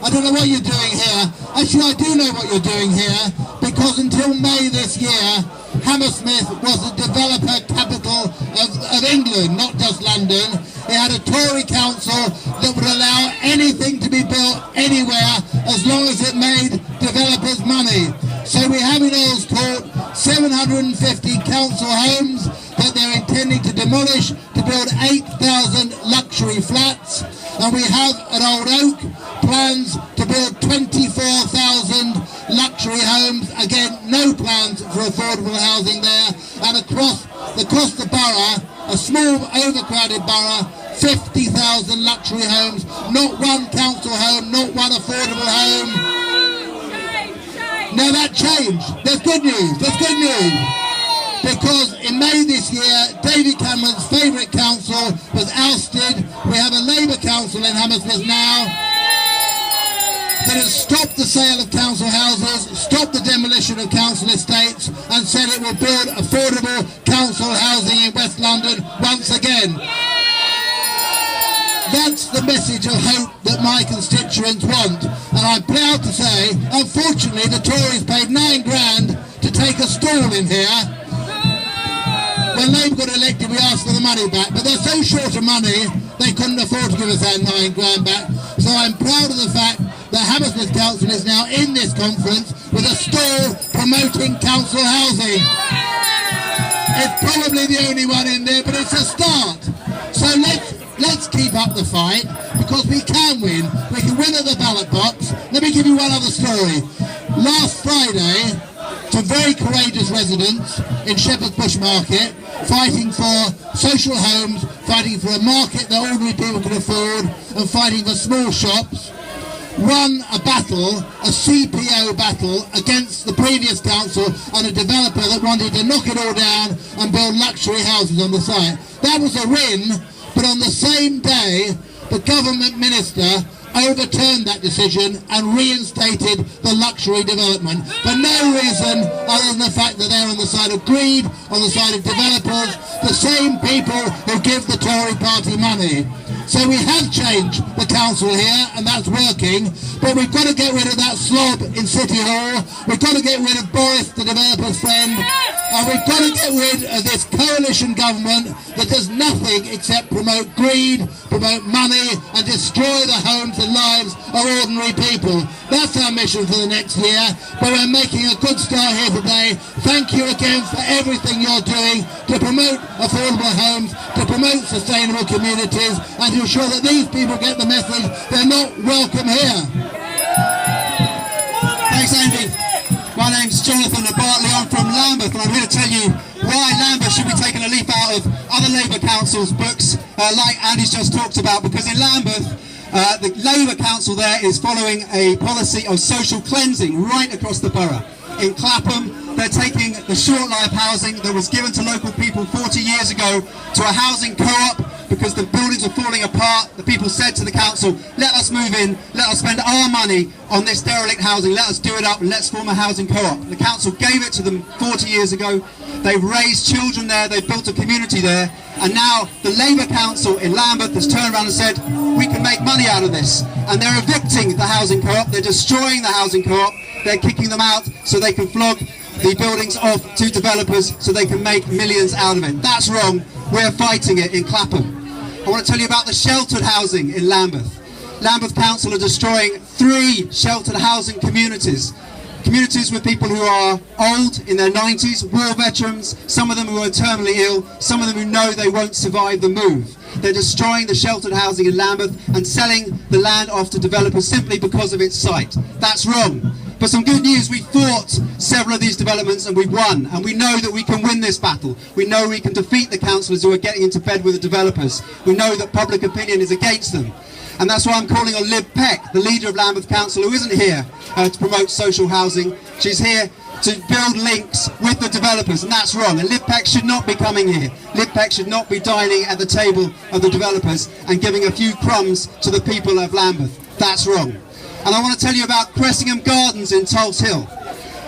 I don't know what you're doing here. Actually, I do know what you're doing here, because until May this year, Hammersmith was the developer capital of England, not just London. It had a Tory council that would allow anything to be built anywhere as long as it made developers money. So we have in Earl's Court 750 council homes that they're intending to demolish to build 8,000 luxury flats. And we have at Old Oak plans to build 24,000 luxury homes. Again, no plans for affordable housing there. And across the borough, a small overcrowded borough, 50,000 luxury homes. Not one council home, not one affordable home. Now that changed. There's good news. There's good news. Because in May this year, David Cameron's favourite council was ousted. We have a Labour council in Hammersmith now that has stopped the sale of council houses, stopped the demolition of council estates, and said it will build affordable council housing in West London once again. That's the message of hope that my constituents want. And I'm proud to say, unfortunately, the Tories paid £9 grand to take a stall in here. When Labour got elected, we asked for the money back, but they're so short of money, they couldn't afford to give us that £9 grand back. So I'm proud of the fact that Hammersmith Council is now in this conference with a stall promoting council housing. It's probably the only one in there, but it's a start. So let's keep up the fight, because we can win. We can win at the ballot box. Let me give you one other story. Last Friday, some very courageous residents in Shepherd's Bush Market, fighting for social homes, fighting for a market that ordinary people can afford, and fighting for small shops, won a battle, a CPO battle, against the previous council and a developer that wanted to knock it all down and build luxury houses on the site. That was a win, but on the same day, the government minister overturned that decision and reinstated the luxury development for no reason other than the fact that they're on the side of greed, on the side of developers, the same people who give the Tory party money. So we have changed the council here, and that's working, but we've got to get rid of that slob in City Hall. We've got to get rid of Boris, the developer's friend, and we've got to get rid of this coalition government that does nothing except promote greed, promote money, and destroy the homes and lives of ordinary people. That's our mission for the next year, but we're making a good start here today. Thank you again for everything you're doing to promote affordable homes, to promote sustainable communities, and to ensure that these people get the message they're not welcome here. Thanks, Andy. My name's Jonathan at Bartley. I'm from Lambeth, and I'm here to tell you why Lambeth should be taking a leaf out of other Labour councils' books, like Andy's just talked about, because in Lambeth, the Labour council there is following a policy of social cleansing right across the borough. In Clapham, they're taking the short life housing that was given to local people 40 years ago to a housing co-op, because the buildings were falling apart. The people said to the council, let us move in, let us spend our money on this derelict housing, let us do it up and let's form a housing co-op. The council gave it to them 40 years ago. They've raised children there, they've built a community there, and now the Labour council in Lambeth has turned around and said, we can make money out of this. And they're evicting the housing co-op, they're destroying the housing co-op, they're kicking them out so they can flog the buildings off to developers so they can make millions out of it. That's wrong. We're fighting it in Clapham. I want to tell you about the sheltered housing in Lambeth. Lambeth Council are destroying 3 sheltered housing communities. Communities with people who are old, in their 90s, war veterans, some of them who are terminally ill, some of them who know they won't survive the move. They're destroying the sheltered housing in Lambeth and selling the land off to developers simply because of its site. That's wrong. But some good news, we fought several of these developments and we won, and we know that we can win this battle. We know we can defeat the councillors who are getting into bed with the developers. We know that public opinion is against them. And that's why I'm calling on Liv Peck, the leader of Lambeth Council, who isn't here to promote social housing. She's here to build links with the developers, and that's wrong. And Liv Peck should not be coming here. Liv Peck should not be dining at the table of the developers and giving a few crumbs to the people of Lambeth. That's wrong. And I want to tell you about Cressingham Gardens in Tulse Hill.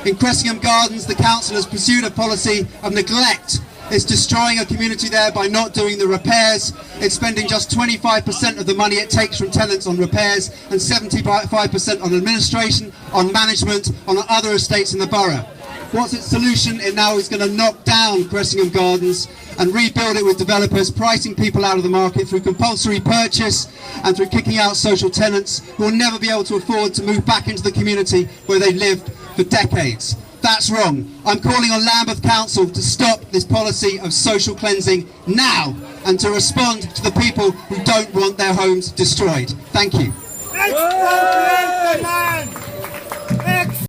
In Cressingham Gardens, the council has pursued a policy of neglect It's destroying a community there by not doing the repairs. It's spending just 25% of the money it takes from tenants on repairs and 75% on administration, on management, on other estates in the borough. What's its solution? It now is going to knock down Cressingham Gardens and rebuild it with developers, pricing people out of the market through compulsory purchase and through kicking out social tenants who will never be able to afford to move back into the community where they lived for decades. That's wrong. I'm calling on Lambeth Council to stop this policy of social cleansing now and to respond to the people who don't want their homes destroyed. Thank you.